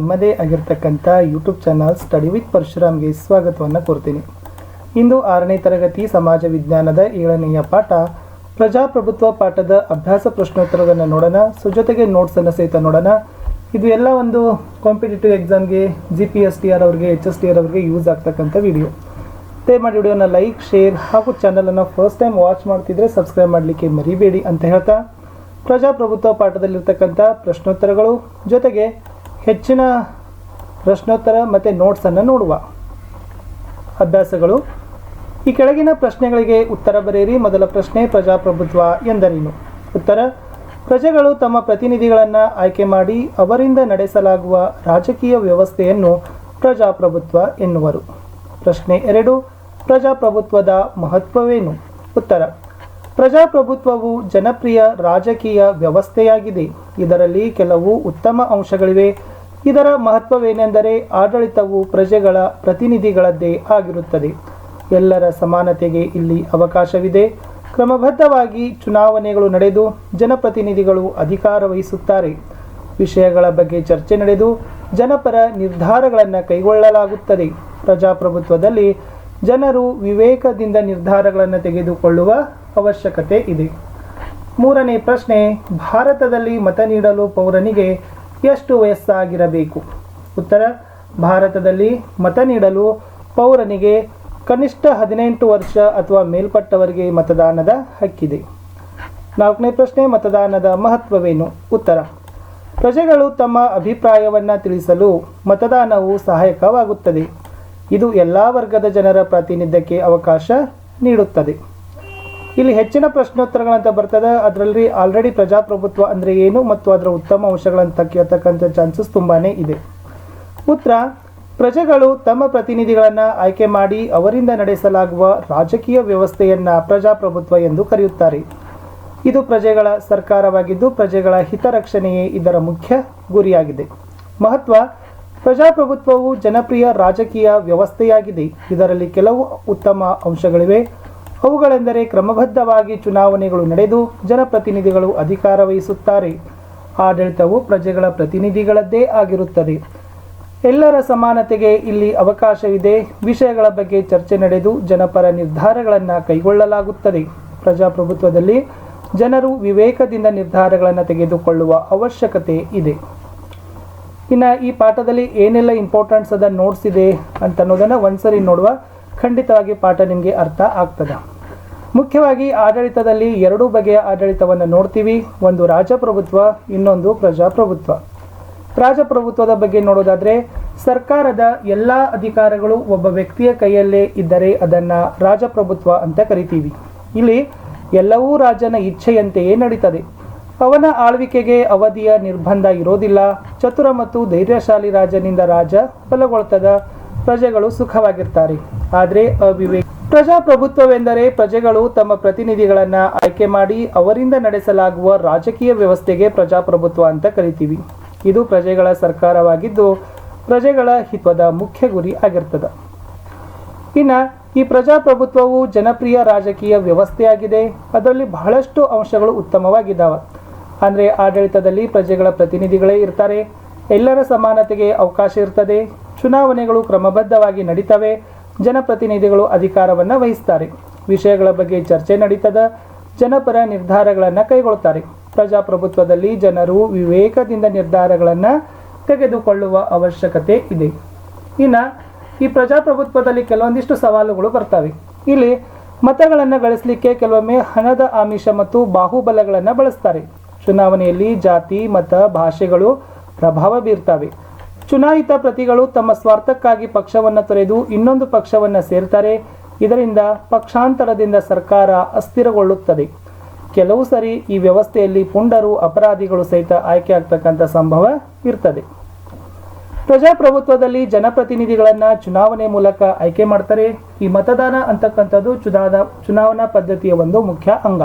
ನಿಮ್ಮದೇ ಆಗಿರ್ತಕ್ಕಂಥ YouTube channel study with ಪರಶುರಾಮ್ಗೆ ಸ್ವಾಗತವನ್ನು ಕೋರ್ತೀನಿ. ಇಂದು 6ನೇ ತರಗತಿ ಸಮಾಜ ವಿಜ್ಞಾನದ 7ನೆಯ ಪಾಠ ಪ್ರಜಾಪ್ರಭುತ್ವ ಪಾಠದ ಅಭ್ಯಾಸ ಪ್ರಶ್ನೋತ್ತರಗಳನ್ನು ನೋಡೋಣ. ಜೊತೆಗೆ ನೋಟ್ಸನ್ನು ಸಹಿತ ನೋಡೋಣ. ಇದು ಎಲ್ಲ ಒಂದು ಕಾಂಪಿಟೇಟಿವ್ ಎಕ್ಸಾಮ್ಗೆ GPSTR ಅವ್ರಿಗೆ HSTR ಅವ್ರಿಗೆ ಯೂಸ್ ಆಗ್ತಕ್ಕಂಥ ವಿಡಿಯೋ. ದಯಮಾಡಿ ವಿಡಿಯೋನ ಲೈಕ್, ಶೇರ್ ಹಾಗೂ ಚಾನಲನ್ನು ಫಸ್ಟ್ ಟೈಮ್ ವಾಚ್ ಮಾಡ್ತಿದ್ರೆ ಸಬ್ಸ್ಕ್ರೈಬ್ ಮಾಡಲಿಕ್ಕೆ ಮರಿಬೇಡಿ ಅಂತ ಹೇಳ್ತಾ ಪ್ರಜಾಪ್ರಭುತ್ವ ಪಾಠದಲ್ಲಿರ್ತಕ್ಕಂಥ ಪ್ರಶ್ನೋತ್ತರಗಳು ಜೊತೆಗೆ ಹೆಚ್ಚಿನ ಪ್ರಶ್ನೋತ್ತರ ಮತ್ತು ನೋಟ್ಸನ್ನು ನೋಡುವ. ಅಭ್ಯಾಸಗಳು. ಈ ಕೆಳಗಿನ ಪ್ರಶ್ನೆಗಳಿಗೆ ಉತ್ತರ ಬರೆಯಿರಿ. ಮೊದಲ ಪ್ರಶ್ನೆ, ಪ್ರಜಾಪ್ರಭುತ್ವ ಎಂದರೇನು? ಉತ್ತರ: ಪ್ರಜೆಗಳು ತಮ್ಮ ಪ್ರತಿನಿಧಿಗಳನ್ನು ಆಯ್ಕೆ ಮಾಡಿ ಅವರಿಂದ ನಡೆಸಲಾಗುವ ರಾಜಕೀಯ ವ್ಯವಸ್ಥೆಯನ್ನು ಪ್ರಜಾಪ್ರಭುತ್ವ ಎನ್ನುವರು. ಪ್ರಶ್ನೆ 2, ಪ್ರಜಾಪ್ರಭುತ್ವದ ಮಹತ್ವವೇನು? ಉತ್ತರ: ಪ್ರಜಾಪ್ರಭುತ್ವವು ಜನಪ್ರಿಯ ರಾಜಕೀಯ ವ್ಯವಸ್ಥೆಯಾಗಿದೆ. ಇದರಲ್ಲಿ ಕೆಲವು ಉತ್ತಮ ಅಂಶಗಳಿವೆ. ಇದರ ಮಹತ್ವವೇನೆಂದರೆ ಆಡಳಿತವು ಪ್ರಜೆಗಳ ಪ್ರತಿನಿಧಿಗಳದ್ದೇ ಆಗಿರುತ್ತದೆ. ಎಲ್ಲರ ಸಮಾನತೆಗೆ ಇಲ್ಲಿ ಅವಕಾಶವಿದೆ. ಕ್ರಮಬದ್ಧವಾಗಿ ಚುನಾವಣೆಗಳು ನಡೆದು ಜನಪ್ರತಿನಿಧಿಗಳು ಅಧಿಕಾರ ವಹಿಸುತ್ತಾರೆ. ವಿಷಯಗಳ ಬಗ್ಗೆ ಚರ್ಚೆ ನಡೆದು ಜನಪರ ನಿರ್ಧಾರಗಳನ್ನು ಕೈಗೊಳ್ಳಲಾಗುತ್ತದೆ. ಪ್ರಜಾಪ್ರಭುತ್ವದಲ್ಲಿ ಜನರು ವಿವೇಕದಿಂದ ನಿರ್ಧಾರಗಳನ್ನು ತೆಗೆದುಕೊಳ್ಳುವ ಅವಶ್ಯಕತೆ ಇದೆ. 3ನೇ ಪ್ರಶ್ನೆ, ಭಾರತದಲ್ಲಿ ಮತ ನೀಡಲು ಪೌರನಿಗೆ ಎಷ್ಟು ವಯಸ್ಸಾಗಿರಬೇಕು? ಉತ್ತರ: ಭಾರತದಲ್ಲಿ ಮತ ನೀಡಲು ಪೌರನಿಗೆ ಕನಿಷ್ಠ 18 ವರ್ಷ ಅಥವಾ ಮೇಲ್ಪಟ್ಟವರಿಗೆ ಮತದಾನದ ಹಕ್ಕಿದೆ. 4ನೇ ಪ್ರಶ್ನೆ, ಮತದಾನದ ಮಹತ್ವವೇನು? ಉತ್ತರ: ಪ್ರಜೆಗಳು ತಮ್ಮ ಅಭಿಪ್ರಾಯವನ್ನು ತಿಳಿಸಲು ಮತದಾನವು ಸಹಾಯಕವಾಗುತ್ತದೆ. ಇದು ಎಲ್ಲ ವರ್ಗದ ಜನರ ಪ್ರಾತಿನಿಧ್ಯಕ್ಕೆ ಅವಕಾಶ ನೀಡುತ್ತದೆ. ಇಲ್ಲಿ ಹೆಚ್ಚಿನ ಪ್ರಶ್ನೋತ್ತರಗಳಂತ ಬರ್ತದೆ. ಅದರಲ್ಲಿ ಆಲ್ರೆಡಿ ಪ್ರಜಾಪ್ರಭುತ್ವ ಅಂದರೆ ಏನು ಮತ್ತು ಅದರ ಉತ್ತಮ ಅಂಶಗಳಂತ ಕೇಳ್ತಕ್ಕಂಥ ಚಾನ್ಸಸ್ ತುಂಬಾ ಇದೆ. ಉತ್ತರ: ಪ್ರಜೆಗಳು ತಮ್ಮ ಪ್ರತಿನಿಧಿಗಳನ್ನು ಆಯ್ಕೆ ಮಾಡಿ ಅವರಿಂದ ನಡೆಸಲಾಗುವ ರಾಜಕೀಯ ವ್ಯವಸ್ಥೆಯನ್ನು ಪ್ರಜಾಪ್ರಭುತ್ವ ಎಂದು ಕರೆಯುತ್ತಾರೆ. ಇದು ಪ್ರಜೆಗಳ ಸರ್ಕಾರವಾಗಿದ್ದು ಪ್ರಜೆಗಳ ಹಿತರಕ್ಷಣೆಯೇ ಇದರ ಮುಖ್ಯ ಗುರಿಯಾಗಿದೆ. ಮಹತ್ವ: ಪ್ರಜಾಪ್ರಭುತ್ವವು ಜನಪ್ರಿಯ ರಾಜಕೀಯ ವ್ಯವಸ್ಥೆಯಾಗಿದೆ. ಇದರಲ್ಲಿ ಕೆಲವು ಉತ್ತಮ ಅಂಶಗಳಿವೆ. ಅವುಗಳೆಂದರೆ ಕ್ರಮಬದ್ಧವಾಗಿ ಚುನಾವಣೆಗಳು ನಡೆದು ಜನಪ್ರತಿನಿಧಿಗಳು ಅಧಿಕಾರ ವಹಿಸುತ್ತಾರೆ. ಆಡಳಿತವು ಪ್ರಜೆಗಳ ಪ್ರತಿನಿಧಿಗಳದ್ದೇ ಆಗಿರುತ್ತದೆ. ಎಲ್ಲರ ಸಮಾನತೆಗೆ ಇಲ್ಲಿ ಅವಕಾಶವಿದೆ. ವಿಷಯಗಳ ಬಗ್ಗೆ ಚರ್ಚೆ ನಡೆದು ಜನಪರ ನಿರ್ಧಾರಗಳನ್ನು ಕೈಗೊಳ್ಳಲಾಗುತ್ತದೆ. ಪ್ರಜಾಪ್ರಭುತ್ವದಲ್ಲಿ ಜನರು ವಿವೇಕದಿಂದ ನಿರ್ಧಾರಗಳನ್ನು ತೆಗೆದುಕೊಳ್ಳುವ ಅವಶ್ಯಕತೆ ಇದೆ. ಇನ್ನು ಈ ಪಾಠದಲ್ಲಿ ಏನೆಲ್ಲ ಇಂಪಾರ್ಟೆಂಟ್ಸ್ ಅದ ನೋಟ್ಸ್ ಇದೆ ಅಂತ ಅನ್ನೋದನ್ನು ಒಂದ್ಸರಿ ನೋಡುವ. ಖಂಡಿತವಾಗಿ ಪಾಠ ನಿಮಗೆ ಅರ್ಥ ಆಗ್ತದೆ. ಮುಖ್ಯವಾಗಿ ಆಡಳಿತದಲ್ಲಿ 2 ಬಗೆಯ ಆಡಳಿತವನ್ನು ನೋಡ್ತೀವಿ. ಒಂದು ರಾಜಪ್ರಭುತ್ವ, ಇನ್ನೊಂದು ಪ್ರಜಾಪ್ರಭುತ್ವ. ರಾಜಪ್ರಭುತ್ವದ ಬಗ್ಗೆ ನೋಡೋದಾದರೆ ಸರ್ಕಾರದ ಎಲ್ಲ ಅಧಿಕಾರಗಳು ಒಬ್ಬ ವ್ಯಕ್ತಿಯ ಕೈಯಲ್ಲೇ ಇದ್ದರೆ ಅದನ್ನು ರಾಜಪ್ರಭುತ್ವ ಅಂತ ಕರಿತೀವಿ. ಇಲ್ಲಿ ಎಲ್ಲವೂ ರಾಜನ ಇಚ್ಛೆಯಂತೆಯೇ ನಡೀತದೆ. ಅವನ ಆಳ್ವಿಕೆಗೆ ಅವಧಿಯ ನಿರ್ಬಂಧ ಇರೋದಿಲ್ಲ. ಚತುರ ಮತ್ತು ಧೈರ್ಯಶಾಲಿ ರಾಜನಿಂದ ರಾಜ ಬಲಗೊಳ್ತದ, ಪ್ರಜೆಗಳು ಸುಖವಾಗಿರ್ತಾರೆ. ಆದರೆ ಪ್ರಜಾಪ್ರಭುತ್ವವೆಂದರೆ ಪ್ರಜೆಗಳು ತಮ್ಮ ಪ್ರತಿನಿಧಿಗಳನ್ನು ಆಯ್ಕೆ ಮಾಡಿ ಅವರಿಂದ ನಡೆಸಲಾಗುವ ರಾಜಕೀಯ ವ್ಯವಸ್ಥೆಗೆ ಪ್ರಜಾಪ್ರಭುತ್ವ ಅಂತ ಕರಿತೀವಿ. ಇದು ಪ್ರಜೆಗಳ ಸರ್ಕಾರವಾಗಿದ್ದು ಪ್ರಜೆಗಳ ಹಿತದ ಮುಖ್ಯ ಗುರಿ ಆಗಿರ್ತದೆ. ಇನ್ನು ಈ ಪ್ರಜಾಪ್ರಭುತ್ವವು ಜನಪ್ರಿಯ ರಾಜಕೀಯ ವ್ಯವಸ್ಥೆಯಾಗಿದೆ. ಅದರಲ್ಲಿ ಬಹಳಷ್ಟು ಅಂಶಗಳು ಉತ್ತಮವಾಗಿದ್ದಾವೆ. ಅಂದರೆ ಆಡಳಿತದಲ್ಲಿ ಪ್ರಜೆಗಳ ಪ್ರತಿನಿಧಿಗಳೇ ಇರ್ತಾರೆ. ಎಲ್ಲರ ಸಮಾನತೆಗೆ ಅವಕಾಶ ಇರ್ತದೆ. ಚುನಾವಣೆಗಳು ಕ್ರಮಬದ್ಧವಾಗಿ ನಡೀತವೆ. ಜನಪ್ರತಿನಿಧಿಗಳು ಅಧಿಕಾರವನ್ನು ವಹಿಸ್ತಾರೆ. ವಿಷಯಗಳ ಬಗ್ಗೆ ಚರ್ಚೆ ನಡೀತದೆ. ಜನಪರ ನಿರ್ಧಾರಗಳನ್ನು ಕೈಗೊಳ್ತಾರೆ. ಪ್ರಜಾಪ್ರಭುತ್ವದಲ್ಲಿ ಜನರು ವಿವೇಕದಿಂದ ನಿರ್ಧಾರಗಳನ್ನು ತೆಗೆದುಕೊಳ್ಳುವ ಅವಶ್ಯಕತೆ ಇದೆ. ಇನ್ನು ಈ ಪ್ರಜಾಪ್ರಭುತ್ವದಲ್ಲಿ ಕೆಲವೊಂದಿಷ್ಟು ಸವಾಲುಗಳು ಬರ್ತವೆ. ಇಲ್ಲಿ ಮತಗಳನ್ನು ಗಳಿಸಲಿಕ್ಕೆ ಕೆಲವೊಮ್ಮೆ ಹಣದ ಆಮಿಷ ಮತ್ತು ಬಾಹುಬಲಗಳನ್ನು ಬಳಸ್ತಾರೆ. ಚುನಾವಣೆಯಲ್ಲಿ ಜಾತಿ, ಮತ, ಭಾಷೆಗಳು ಪ್ರಭಾವ ಬೀರ್ತವೆ. ಚುನಾಯಿತ ಪ್ರತಿಗಳು ತಮ್ಮ ಸ್ವಾರ್ಥಕ್ಕಾಗಿ ಪಕ್ಷವನ್ನು ತೊರೆದು ಇನ್ನೊಂದು ಪಕ್ಷವನ್ನು ಸೇರ್ತಾರೆ. ಇದರಿಂದ ಪಕ್ಷಾಂತರದಿಂದ ಸರ್ಕಾರ ಅಸ್ಥಿರಗೊಳ್ಳುತ್ತದೆ. ಕೆಲವು ಸರಿ ಈ ವ್ಯವಸ್ಥೆಯಲ್ಲಿ ಪುಂಡರು, ಅಪರಾಧಿಗಳು ಸಹಿತ ಆಯ್ಕೆ ಆಗ್ತಕ್ಕಂಥ ಸಂಭವ ಇರ್ತದೆ. ಪ್ರಜಾಪ್ರಭುತ್ವದಲ್ಲಿ ಜನಪ್ರತಿನಿಧಿಗಳನ್ನು ಚುನಾವಣೆ ಮೂಲಕ ಆಯ್ಕೆ ಮಾಡ್ತಾರೆ. ಈ ಮತದಾನ ಅಂತಕ್ಕಂಥದ್ದು ಚುನಾವಣಾ ಪದ್ಧತಿಯ ಒಂದು ಮುಖ್ಯ ಅಂಗ.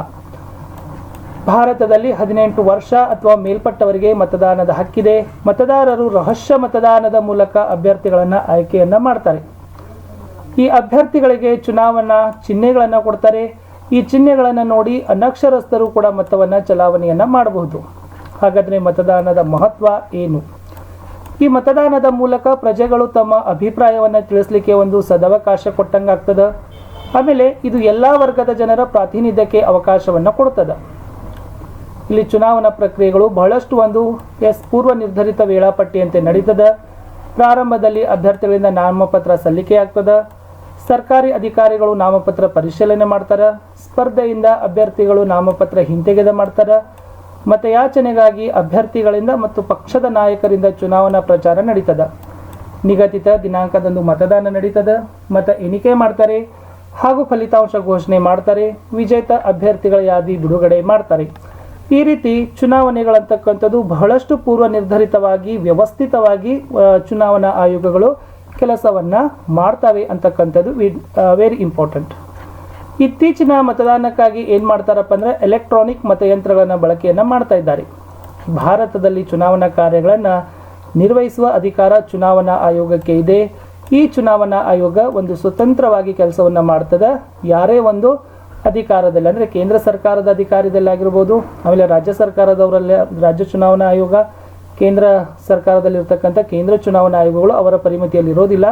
ಭಾರತದಲ್ಲಿ 18 ವರ್ಷ ಅಥವಾ ಮೇಲ್ಪಟ್ಟವರಿಗೆ ಮತದಾನದ ಹಕ್ಕಿದೆ. ಮತದಾರರು ರಹಸ್ಯ ಮತದಾನದ ಮೂಲಕ ಅಭ್ಯರ್ಥಿಗಳನ್ನು ಆಯ್ಕೆಯನ್ನು ಮಾಡ್ತಾರೆ. ಈ ಅಭ್ಯರ್ಥಿಗಳಿಗೆ ಚುನಾವಣಾ ಚಿಹ್ನೆಗಳನ್ನು ಕೊಡ್ತಾರೆ. ಈ ಚಿಹ್ನೆಗಳನ್ನು ನೋಡಿ ಅನಕ್ಷರಸ್ಥರು ಕೂಡ ಮತವನ್ನು ಚಲಾವಣೆಯನ್ನು ಮಾಡಬಹುದು. ಹಾಗಾದರೆ ಮತದಾನದ ಮಹತ್ವ ಏನು? ಈ ಮತದಾನದ ಮೂಲಕ ಪ್ರಜೆಗಳು ತಮ್ಮ ಅಭಿಪ್ರಾಯವನ್ನು ತಿಳಿಸ್ಲಿಕ್ಕೆ ಒಂದು ಸದವಕಾಶ ಕೊಟ್ಟಂಗಾಗ್ತದೆ. ಆಮೇಲೆ ಇದು ಎಲ್ಲ ವರ್ಗದ ಜನರ ಪ್ರಾತಿನಿಧ್ಯಕ್ಕೆ ಅವಕಾಶವನ್ನು ಕೊಡ್ತದೆ. ಇಲ್ಲಿ ಚುನಾವಣಾ ಪ್ರಕ್ರಿಯೆಗಳು ಬಹಳಷ್ಟು ಒಂದು ಪೂರ್ವ ನಿರ್ಧರಿತ ವೇಳಾಪಟ್ಟಿಯಂತೆ ನಡೀತದೆ. ಪ್ರಾರಂಭದಲ್ಲಿ ಅಭ್ಯರ್ಥಿಗಳಿಂದ ನಾಮಪತ್ರ ಸಲ್ಲಿಕೆ ಆಗ್ತದೆ. ಸರ್ಕಾರಿ ಅಧಿಕಾರಿಗಳು ನಾಮಪತ್ರ ಪರಿಶೀಲನೆ ಮಾಡ್ತಾರೆ. ಸ್ಪರ್ಧೆಯಿಂದ ಅಭ್ಯರ್ಥಿಗಳು ನಾಮಪತ್ರ ಹಿಂತೆಗೆದ ಮಾಡ್ತಾರೆ. ಮತಯಾಚನೆಗಾಗಿ ಅಭ್ಯರ್ಥಿಗಳಿಂದ ಮತ್ತು ಪಕ್ಷದ ನಾಯಕರಿಂದ ಚುನಾವಣಾ ಪ್ರಚಾರ ನಡೀತದೆ. ನಿಗದಿತ ದಿನಾಂಕದಂದು ಮತದಾನ ನಡೀತದೆ. ಮತ ಎಣಿಕೆ ಮಾಡ್ತಾರೆ ಹಾಗೂ ಫಲಿತಾಂಶ ಘೋಷಣೆ ಮಾಡ್ತಾರೆ. ವಿಜೇತ ಅಭ್ಯರ್ಥಿಗಳ ಯಾದಿ ಬಿಡುಗಡೆ ಮಾಡ್ತಾರೆ. ಈ ರೀತಿ ಚುನಾವಣೆಗಳಂತಕ್ಕಂಥದ್ದು ಬಹಳಷ್ಟು ಪೂರ್ವ ನಿರ್ಧರಿತವಾಗಿ ವ್ಯವಸ್ಥಿತವಾಗಿ ಚುನಾವಣಾ ಆಯೋಗಗಳು ಕೆಲಸವನ್ನು ಮಾಡ್ತವೆ ಅಂತಕ್ಕಂಥದ್ದು ವೆರಿ ಇಂಪಾರ್ಟೆಂಟ್. ಇತ್ತೀಚಿನ ಮತದಾನಕ್ಕಾಗಿ ಏನು ಮಾಡ್ತಾರಪ್ಪ ಅಂದರೆ ಎಲೆಕ್ಟ್ರಾನಿಕ್ ಮತಯಂತ್ರಗಳನ್ನು ಬಳಕೆಯನ್ನು ಮಾಡ್ತಾ ಇದ್ದಾರೆ. ಭಾರತದಲ್ಲಿ ಚುನಾವಣಾ ಕಾರ್ಯಗಳನ್ನು ನಿರ್ವಹಿಸುವ ಅಧಿಕಾರ ಚುನಾವಣಾ ಆಯೋಗಕ್ಕೆ ಇದೆ. ಈ ಚುನಾವಣಾ ಆಯೋಗ ಒಂದು ಸ್ವತಂತ್ರವಾಗಿ ಕೆಲಸವನ್ನು ಮಾಡ್ತದೆ. ಯಾರೇ ಒಂದು ಅಧಿಕಾರದಲ್ಲಿ ಅಂದರೆ ಕೇಂದ್ರ ಸರ್ಕಾರದ ಅಧಿಕಾರದಲ್ಲಿ ಆಗಿರ್ಬೋದು, ಆಮೇಲೆ ರಾಜ್ಯ ಸರ್ಕಾರದವರಲ್ಲಿ ರಾಜ್ಯ ಚುನಾವಣಾ ಆಯೋಗ, ಕೇಂದ್ರ ಸರ್ಕಾರದಲ್ಲಿರ್ತಕ್ಕಂಥ ಕೇಂದ್ರ ಚುನಾವಣಾ ಆಯೋಗಗಳು ಅವರ ಪರಿಮಿತಿಯಲ್ಲಿ ಇರೋದಿಲ್ಲ.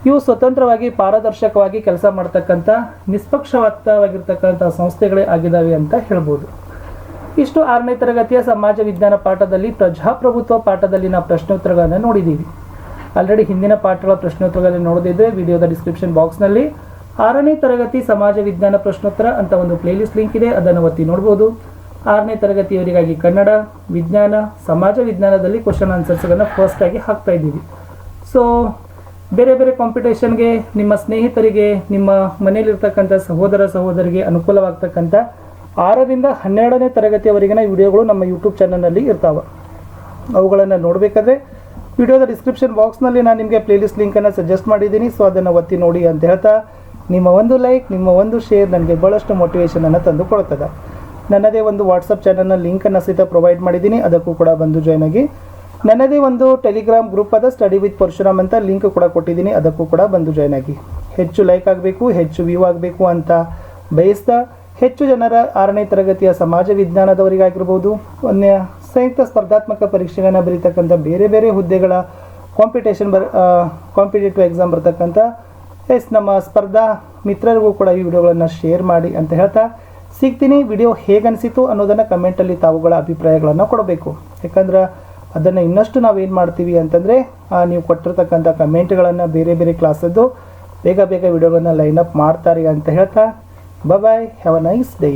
ಇವು ಸ್ವತಂತ್ರವಾಗಿ ಪಾರದರ್ಶಕವಾಗಿ ಕೆಲಸ ಮಾಡ್ತಕ್ಕಂಥ ನಿಷ್ಪಕ್ಷಪಾತವಾಗಿರ್ತಕ್ಕಂಥ ಸಂಸ್ಥೆಗಳೇ ಆಗಿದ್ದಾವೆ ಅಂತ ಹೇಳ್ಬೋದು. ಇಷ್ಟು 6ನೇ ತರಗತಿಯ ಸಮಾಜ ವಿಜ್ಞಾನ ಪಾಠದಲ್ಲಿ ಪ್ರಜಾಪ್ರಭುತ್ವ ಪಾಠದಲ್ಲಿನ ಪ್ರಶ್ನೋತ್ತರಗಳನ್ನು ನೋಡಿದ್ದೀವಿ. ಆಲ್ರೆಡಿ ಹಿಂದಿನ ಪಾಠಗಳ ಪ್ರಶ್ನೋತ್ತರಗಳನ್ನು ನೋಡಿದ್ರೆ ವಿಡಿಯೋದ ಡಿಸ್ಕ್ರಿಪ್ಷನ್ ಬಾಕ್ಸ್ನಲ್ಲಿ 6ನೇ ತರಗತಿ ಸಮಾಜ ವಿಜ್ಞಾನ ಪ್ರಶ್ನೋತ್ತರ ಅಂತ ಒಂದು ಪ್ಲೇಲಿಸ್ಟ್ ಲಿಂಕ್ ಇದೆ, ಅದನ್ನು ಒತ್ತಿ ನೋಡ್ಬೋದು. 6ನೇ ತರಗತಿಯವರಿಗಾಗಿ ಕನ್ನಡ, ವಿಜ್ಞಾನ, ಸಮಾಜ ವಿಜ್ಞಾನದಲ್ಲಿ ಕ್ವಶನ್ ಆನ್ಸರ್ಸ್ಗಳನ್ನು ಫಸ್ಟ್ ಆಗಿ ಹಾಕ್ತಾ ಇದ್ದೀವಿ. ಸೊ ಬೇರೆ ಬೇರೆ ಕಾಂಪಿಟೇಷನ್ಗೆ ನಿಮ್ಮ ಸ್ನೇಹಿತರಿಗೆ, ನಿಮ್ಮ ಮನೆಯಲ್ಲಿರ್ತಕ್ಕಂಥ ಸಹೋದರ ಸಹೋದರಿಗೆ ಅನುಕೂಲವಾಗ್ತಕ್ಕಂಥ 6ರಿಂದ 12ನೇ ತರಗತಿಯವರೆಗಿನ ವಿಡಿಯೋಗಳು ನಮ್ಮ ಯೂಟ್ಯೂಬ್ ಚಾನಲ್ನಲ್ಲಿ ಇರ್ತಾವೆ. ಅವುಗಳನ್ನು ನೋಡಬೇಕಾದ್ರೆ ವಿಡಿಯೋದ ಡಿಸ್ಕ್ರಿಪ್ಷನ್ ಬಾಕ್ಸ್ನಲ್ಲಿ ನಾನು ನಿಮಗೆ ಪ್ಲೇಲಿಸ್ಟ್ ಲಿಂಕನ್ನು ಸಜೆಸ್ಟ್ ಮಾಡಿದ್ದೀನಿ. ಸೊ ಅದನ್ನು ಒತ್ತಿ ನೋಡಿ ಅಂತ ಹೇಳ್ತಾ, ನಿಮ್ಮ ಒಂದು ಲೈಕ್, ನಿಮ್ಮ ಒಂದು ಶೇರ್ ನನಗೆ ಭಾಳಷ್ಟು ಮೋಟಿವೇಶನನ್ನು ತಂದು ಕೊಡ್ತದೆ. ನನ್ನದೇ ಒಂದು ವಾಟ್ಸಪ್ ಚಾನಲ್ನ ಲಿಂಕನ್ನು ಸಹಿತ ಪ್ರೊವೈಡ್ ಮಾಡಿದ್ದೀನಿ, ಅದಕ್ಕೂ ಕೂಡ ಬಂದು ಜಾಯ್ನ್ ಆಗಿ. ನನ್ನದೇ ಒಂದು ಟೆಲಿಗ್ರಾಮ್ ಗ್ರೂಪ್ ಆದ ಸ್ಟಡಿ ವಿತ್ ಪರಶುರಾಮ್ ಅಂತ ಲಿಂಕ್ ಕೂಡ ಕೊಟ್ಟಿದ್ದೀನಿ, ಅದಕ್ಕೂ ಕೂಡ ಬಂದು ಜಾಯ್ನ್ ಆಗಿ. ಹೆಚ್ಚು ಲೈಕ್ ಆಗಬೇಕು, ಹೆಚ್ಚು ವ್ಯೂ ಆಗಬೇಕು ಅಂತ ಬಯಸ್ತಾ, ಹೆಚ್ಚು ಜನರ 6ನೇ ತರಗತಿಯ ಸಮಾಜ ವಿಜ್ಞಾನದವರಿಗಾಗಿರ್ಬೋದು, ಸಂಯುಕ್ತ ಸ್ಪರ್ಧಾತ್ಮಕ ಪರೀಕ್ಷೆಗಳನ್ನು ಬರೀತಕ್ಕಂಥ ಬೇರೆ ಬೇರೆ ಹುದ್ದೆಗಳ ಕಾಂಪಿಟೇಟಿವ್ ಎಕ್ಸಾಮ್ ಬರ್ತಕ್ಕಂಥ ನಮ್ಮ ಸ್ಪರ್ಧಾ ಮಿತ್ರರಿಗೂ ಕೂಡ ಈ ವಿಡಿಯೋಗಳನ್ನು ಶೇರ್ ಮಾಡಿ ಅಂತ ಹೇಳ್ತಾ ಸಿಗ್ತೀನಿ. ವಿಡಿಯೋ ಹೇಗನ್ನಿಸಿತು ಅನ್ನೋದನ್ನು ಕಮೆಂಟಲ್ಲಿ ತಾವುಗಳ ಅಭಿಪ್ರಾಯಗಳನ್ನು ಕೊಡಬೇಕು. ಯಾಕಂದ್ರೆ ಅದನ್ನು ಇನ್ನಷ್ಟು ನಾವೇನು ಮಾಡ್ತೀವಿ ಅಂತಂದರೆ ನೀವು ಕೊಟ್ಟಿರ್ತಕ್ಕಂಥ ಕಮೆಂಟ್ಗಳನ್ನು ಬೇರೆ ಬೇರೆ ಕ್ಲಾಸದ್ದು ಬೇಗ ಬೇಗ ವಿಡಿಯೋಗಳನ್ನು ಲೈನ್ ಅಪ್ ಮಾಡ್ತಾರೆ ಅಂತ ಹೇಳ್ತಾ ಬಾಯ್, ಹ್ಯಾವ್ ಅ ನೈಸ್ ಡೇ.